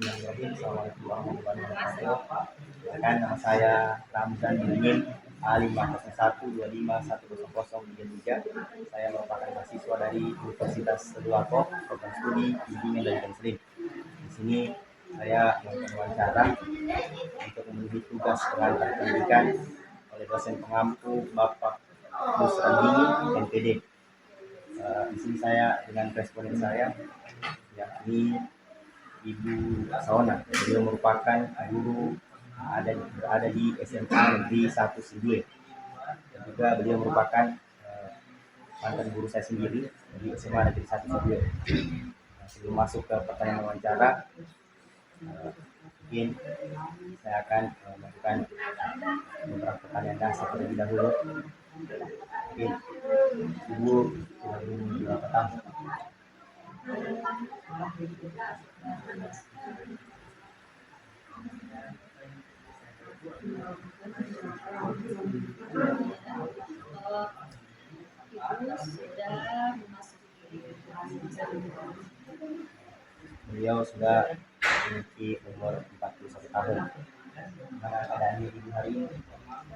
Bismillahirrahmanirrahim. Assalamualaikum warahmatullahi wabarakatuh. Perkenalkan, nama saya Ramzan Dingin A501251003. Saya merupakan mahasiswa dari Universitas Tadulako, program studi bimbingan dan konseling. Di sini saya melakukan wawancara untuk memenuhi tugas pengantar pendidikan oleh dosen pengampu Bapak Busrandini MPD. Di sini saya dengan responden saya, yakni Ibu Saona. Beliau merupakan guru berada di SMA Negeri 1 Sidue, dan juga beliau merupakan mantan guru saya sendiri di SMA Negeri 1 Sidue. Sebelum masuk ke pertanyaan wawancara, mungkin saya akan melakukan beberapa pertanyaan dasar terlebih dahulu. Mungkin Ibu berapa tahun? Beliau sudah memiliki umur 41 tahun. Bagaimana keadaannya Ibu hari ini?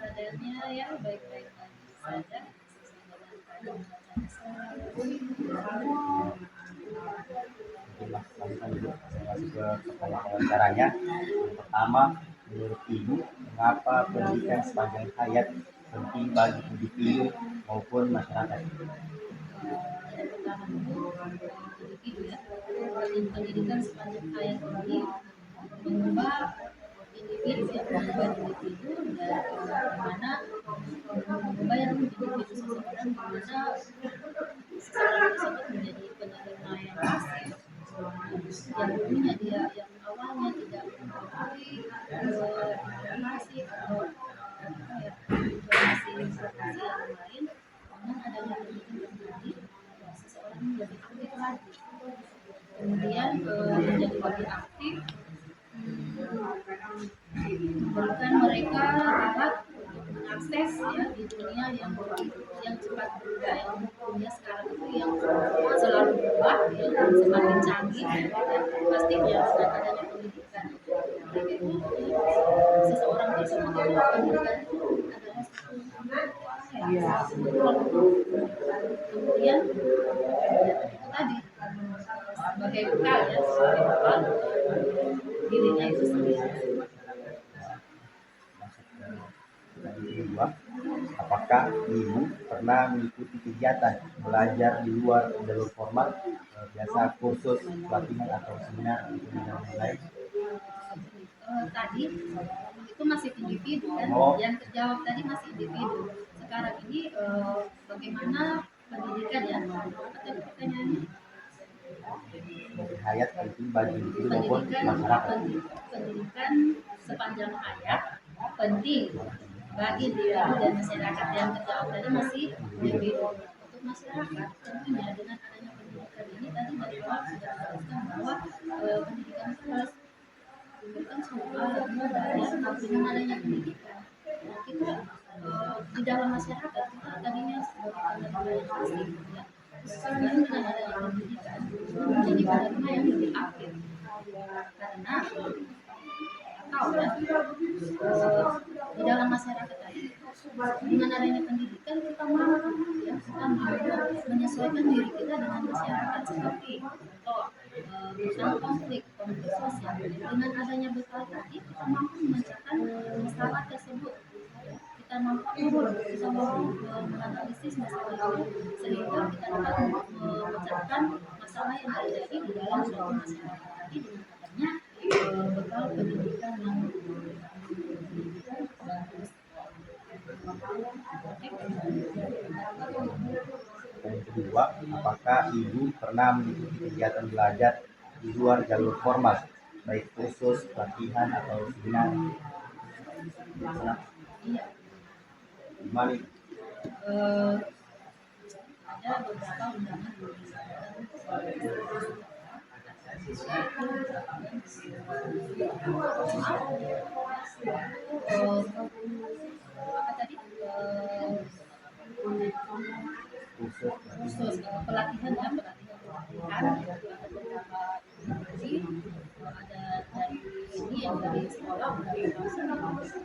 Keadaannya ya baik-baik saja. Mungkin langsung dulu saya masuk ke pertanyaan wawancaranya. Yang pertama, menurut Ibu, mengapa pendidikan sepanjang hayat penting bagi individu maupun masyarakat? Yang pertama dulu individu ya. Pendidikan sepanjang hayat ini mengubah individu ya, mengubah individu dari mana mengubah yang individu seseorang dimana seseorang tersebut menjadi penerima yang pasif, yang dulunya dia yang awalnya tidak mengetahui informasi atau informasi yang lain. Dengan adanya pendidikan tadi, seseorang menjadi aktif lagi, kemudian menjadi lebih aktif, bahkan mereka dapat mengakses ya di dunia yang cepat berubah, yang dunia sekarang itu yang selalu berubah, yang semakin canggih ya, pastinya dengan adanya pendidikan mereka itu seseorang tersebut itu pendidikan itu adalah satu kemudian itu tadi sebagai bekal ya, sebagai bekal dirinya itu sendiri. Kedua, apakah Ibu pernah mengikuti kegiatan belajar di luar jalur formal, biasa kursus, pelatihan atau seminar di bidang lain? Tadi itu masih individu kan, yang terjawab tadi masih individu. Sekarang ini bagaimana pendidikan ya? Apa tadi pertanyaannya? Hayat penting bagi individu maupun masyarakat. Pendidikan sepanjang hayat penting bagi individu dan masyarakat. Yang terjawab tadi masih individu. Untuk masyarakat tentunya dengan adanya pendidikan ini tadi dari awal sudah dijelaskan bahwa pendidikan itu harus memberikan semua dari dengan adanya pendidikan. Nah, kita di dalam masyarakat kita tadinya sebagai penerima yang pasif ya. Sekarang dengan adanya pendidikan menjadi penerima yang lebih aktif, karena atau ya di dalam masyarakat tadi dengan adanya pendidikan kita mampu ya, kita mampu menyesuaikan diri kita dengan masyarakat, seperti contoh misalnya konflik sosial. Dengan adanya bekal tadi kita mampu memecahkan masalah tersebut, kita mampu menganalisis masalah itu sehingga kita dapat memecahkan masalah yang terjadi di dalam suatu masyarakat tadi dengan adanya bekal pendidikan yang bagus. Dan kedua, apakah Ibu pernah mengikuti kegiatan belajar di luar jalur formal, baik kursus, pelatihan atau seminar? Iya. Gimana? Ada beberapa undangan apa tadi khusus pelatihan ya, pelatihan ada beberapa universitas, ada dari yang dari sekolah udah langsung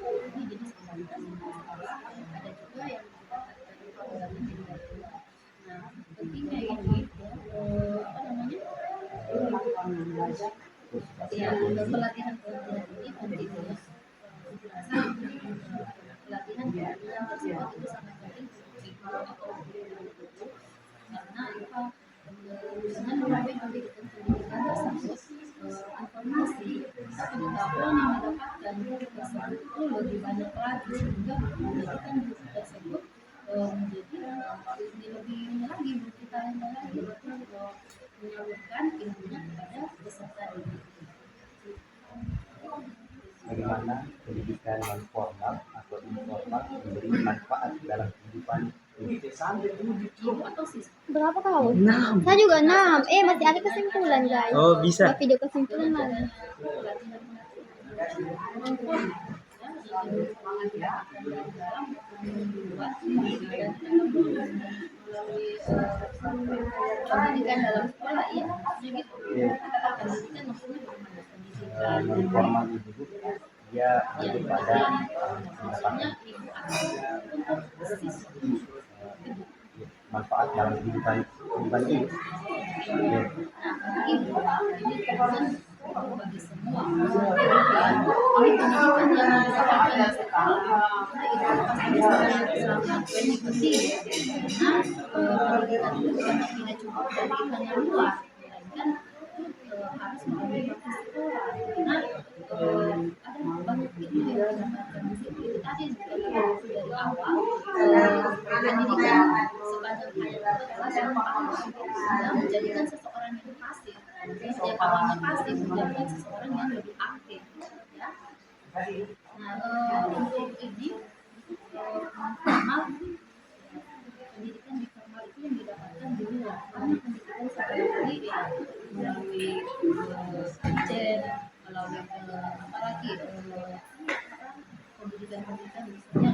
ini jadi komunitas ada juga yang mendapatkan undangan jadi dari luar. Nah pentingnya ini ya apa namanya ya pelatihan ini pentingnya pelatihan yang tersebut itu sangat penting karena apa dengan berbagai pendidikan tersebut informasi atau pengetahuan yang didapatkan tersebut itu lebih banyak lagi sehingga menjadikan buku tersebut menjadi lebih lagi bertambah lagi untuk menyalurkan ilmunya kepada peserta didik. Bagaimana pendidikan non formal atau informal memberi manfaat dalam kehidupan Guru atau siswa Berapa kau? 6. Saya juga 6. Masih ada kesimpulan, guys. Oh, bisa. Buat video kesimpulan lagi. pendidikan dalam sekolah ya begitu pendidikan maksudnya bagaimana non formal itu dia lebih pada maksudnya mendapatkan untuk siswa manfaat dalam kehidupan ini. Ya. ini kan bagi semua ini pendidikan yang didapatkan di sekolah itu pasti sangat penting karena pendidikan itu tidak cuma dari hanya luar melainkan harus melalui proses sekolah karena ada banyak itu yang didapatkan di situ itu tadi dari awal pendidikan sepanjang hayat itu adalah yang menjadikan seseorang itu pasif yang awalnya pasif menjadikan seseorang yang lebih aktif ya. Nah untuk ini formal pendidikan di formal itu yang didapatkan di luar karena pendidikan seperti ya melalui kajian melalui apalagi pendidikan misalnya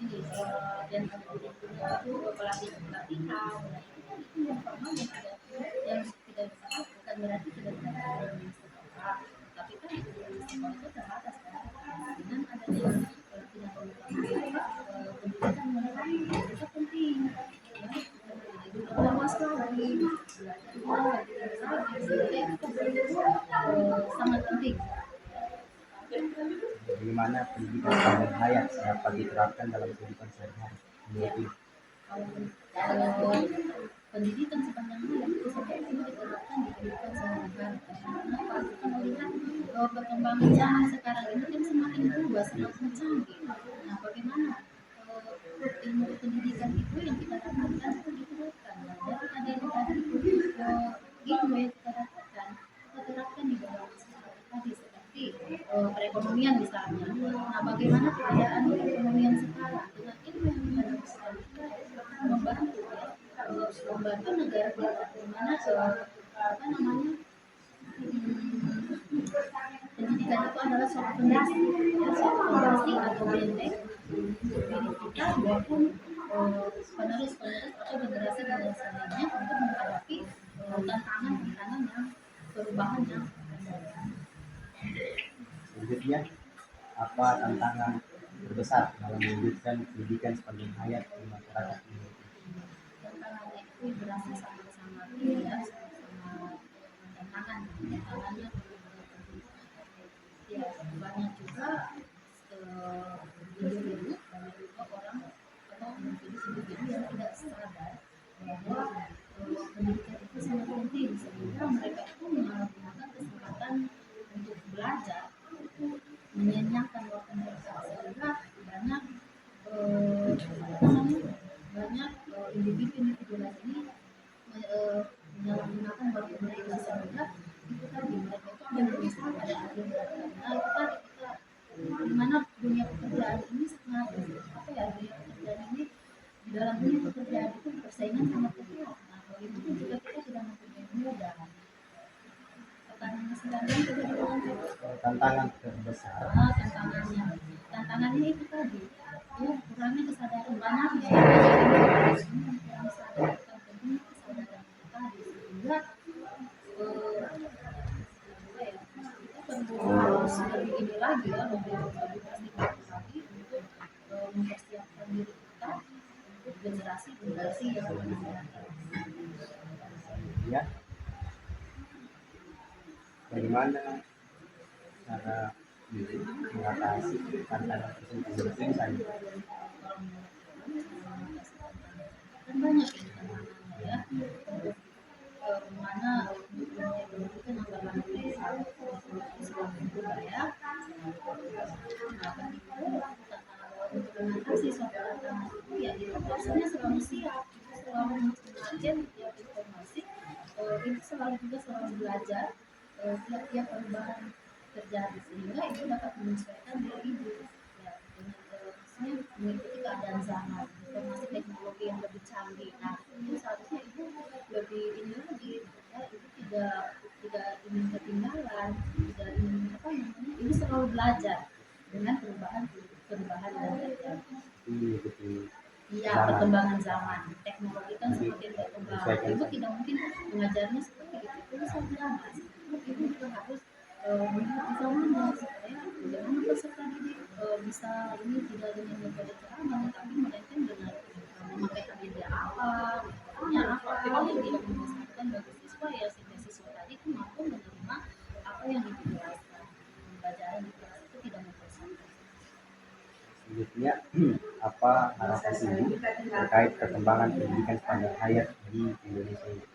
ini dan itu pelatihan itu yang formal yang ada yang tidak bisa bukan berarti tidak bisa di sekolah tapi kan di sekolah itu terbatas kan dengan adanya pelatihan pendidikan mengenai itu penting ya luas lagi belajar sangat penting. Bagaimana pendidikan sepanjang hayat dapat diterapkan dalam kehidupan sehari-hari menurut pendidikan sepanjang hayat itu sampai itu diterapkan di kehidupan sehari-hari. Kenapa? Kita melihat bahwa perkembangan zaman sekarang ini kan semakin berubah, semakin canggih. Nah, bagaimana ilmu pendidikan itu yang kita dapatkan itu diterapkan? Nah, dari tadi ilmu yang kita dapatkan kita terapkan di dalam tadi seperti perekonomian misalnya. Nah, bagaimana keadaan perekonomian sekarang dengan ilmu yang kita dapatkan kita membantu ya membantu negara kita di mana apa namanya pendidikan itu adalah suatu fondasi ya, suatu fondasi atau benteng untuk diri kita maupun penerus atau generasi lainnya untuk menghadapi tantangan yang perubahan yang selanjutnya apa tantangan terbesar dalam mewujudkan pendidikan sepanjang hayat di masyarakat ini? tantangannya itu berasa sama-sama ya sama tantangannya ya banyak juga individu banyak juga orang atau individu yang tidak sadar bahwa pendidikan itu sangat penting sehingga mereka itu menyalahgunakan kesempatan untuk belajar menyenangkan waktu mereka sehingga banyak banyak individu ini menyalahgunakan waktu mereka sehingga itu tadi mereka itu ada menyesal pada akhir mereka. Nah itu tadi kita dimana dunia pekerjaan ini sangat apa ya dunia pekerjaan ini di dalam dunia pekerjaan itu persaingan sangat ketat. Nah begitu juga kita tidak mempunyai mudah. Pertanyaannya sedangkan Tantangan terbesar tantangannya itu tadi ya kurangnya kesadaran banyak ya yang kurang sadar tentang pentingnya kesadaran itu tadi sehingga harus lebih ini lagi ya, lebih pasti lagi untuk mempersiapkan diri kita untuk generasi yang akan datang. Ya, bagaimana cara mengatasi tantangan tersebut misalnya? Dan banyak ya tantangannya ya, mana dunia itu kan antara Islam dan budaya. Nah, begitu untuk mengatasi suatu tantangan itu ya itu biasanya selalu siap, selalu mengkaji tiap informasi, itu selalu belajar tiap perubahan terjadi sehingga itu dapat menyesuaikan diri ibu ya dengan maksudnya mengikuti keadaan zaman, informasi teknologi yang lebih canggih. Nah itu seharusnya ibu lebih ini lagi ya, ibu tidak ingin ketinggalan, tidak ingin apa namanya, ibu selalu belajar dengan perubahan yang terjadi. Iya, perkembangan zaman teknologi kan semakin berkembang. Ibu tidak mungkin mengajarnya seperti itu saja, mas. Ibu juga harus mengikuti zamannya supaya bagaimana peserta didik bisa ini tidak dengan metode ceramah, tapi melainkan dengan memakai media apa, metodenya apa yang tidak membosankan bagi siswa ya, sehingga siswa tadi itu mampu menerima apa yang dijelaskan. Pembelajaran di kelas itu tidak membosankan. Selanjutnya, apa harapan ibu terkait perkembangan pendidikan sepanjang hayat di Indonesia ini?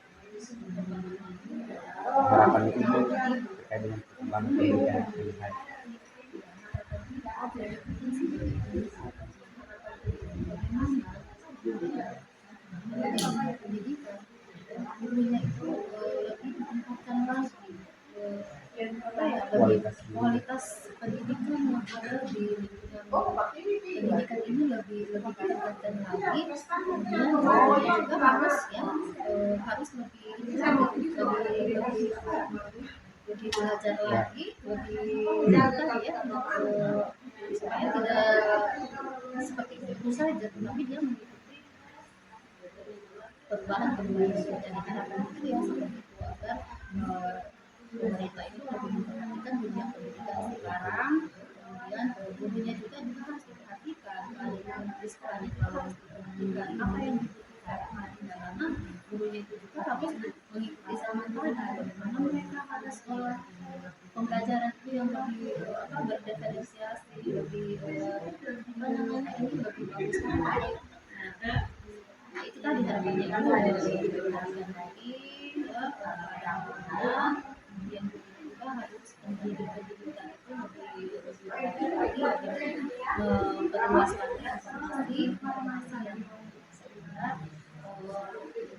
Harapan ibu terkait dengan perkembangan pendidikan sepanjang hayat. Pendidikan gurunya itu lebih ditingkatkan lagi, kualitas pendidikan yang ada di lingkungan pendidikan ini lebih ditingkatkan lagi. Kemudian gurunya juga harus harus lebih belajar lagi, lebih data ya, supaya tidak seperti itu saja, tapi dia mengikuti perubahan yang terjadi. Harapan itu ya seperti itu, agar pemerintah itu lebih memperhatikan dunia pendidikan sekarang. Kemudian gurunya juga harus diperhatikan, ada yang di sekolahnya kalau memperhatikan apa yang dibutuhkan, karena gurunya itu juga harus mengikuti zaman pada bagaimana mereka ada sekolah pembelajaran itu yang lebih berdiferensiasi, lebih apa namanya ini lebih bagus lagi. Nah itu tadi harapannya itu lebih diperhatikan lagi ya kepada kemudian juga harus pendidikan itu lebih lagi memperluas lagi informasi yang sehingga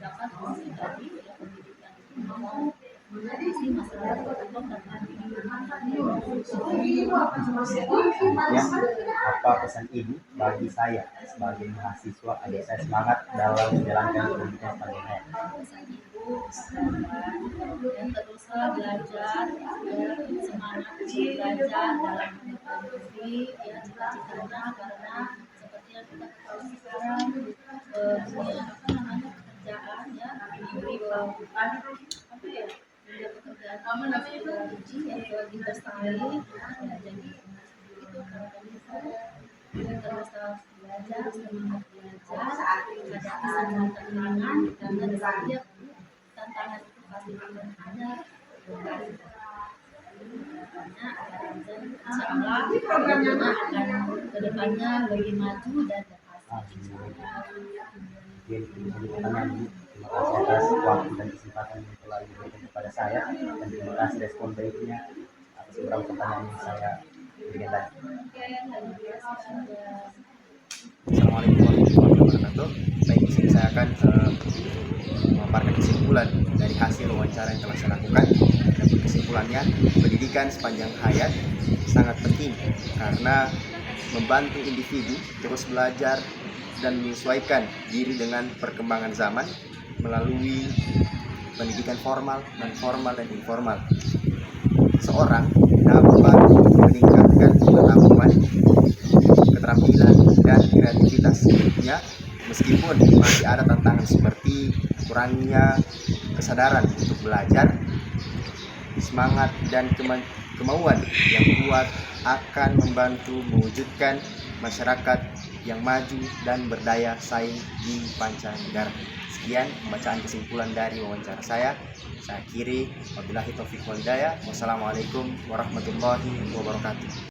dapat tadi ya pendidikan itu mau mengatasi masalah berkembang dan Ya, apa pesan ibu bagi saya sebagai mahasiswa agar saya semangat dalam menjalankan pendidikan sepanjang hayat? pesan ibu dan teruslah belajar ya, semangat belajar dalam mengikuti ya cita-citanya, karena seperti yang kita ketahui sekarang dunia apa namanya pekerjaan ya diberi apa ya dunia pekerjaan uji yang lagi bersaing ya, jadi itu harapan kita teruslah belajar, semangat belajar, hadapi semua tantangan, karena di setiap tantangan itu pasti akan ada karena insya Allah tentunya akan kedepannya lebih maju dan berhasil. Terima kasih atas waktu dan kesempatan yang telah diberikan kepada saya, dan terima kasih respon baiknya atas beberapa pertanyaan yang saya berikan tadi. Assalamualaikum warahmatullahi wabarakatuh. Baik, di sini saya akan memaparkan kesimpulan dari hasil wawancara yang telah saya lakukan. Dan kesimpulannya, pendidikan sepanjang hayat sangat penting karena membantu individu terus belajar dan menyesuaikan diri dengan perkembangan zaman melalui pendidikan formal, non-formal, dan informal. Seorang dapat meningkatkan pengetahuan, keterampilan, dan kreativitasnya meskipun masih ada tantangan seperti kurangnya kesadaran untuk belajar, semangat dan kemauan yang kuat akan membantu mewujudkan masyarakat yang maju dan berdaya saing di Pancanegara. Sekian pembacaan kesimpulan dari wawancara saya. Saya akhiri, wabillahi taufiq wal hidayah. Wassalamualaikum warahmatullahi wabarakatuh.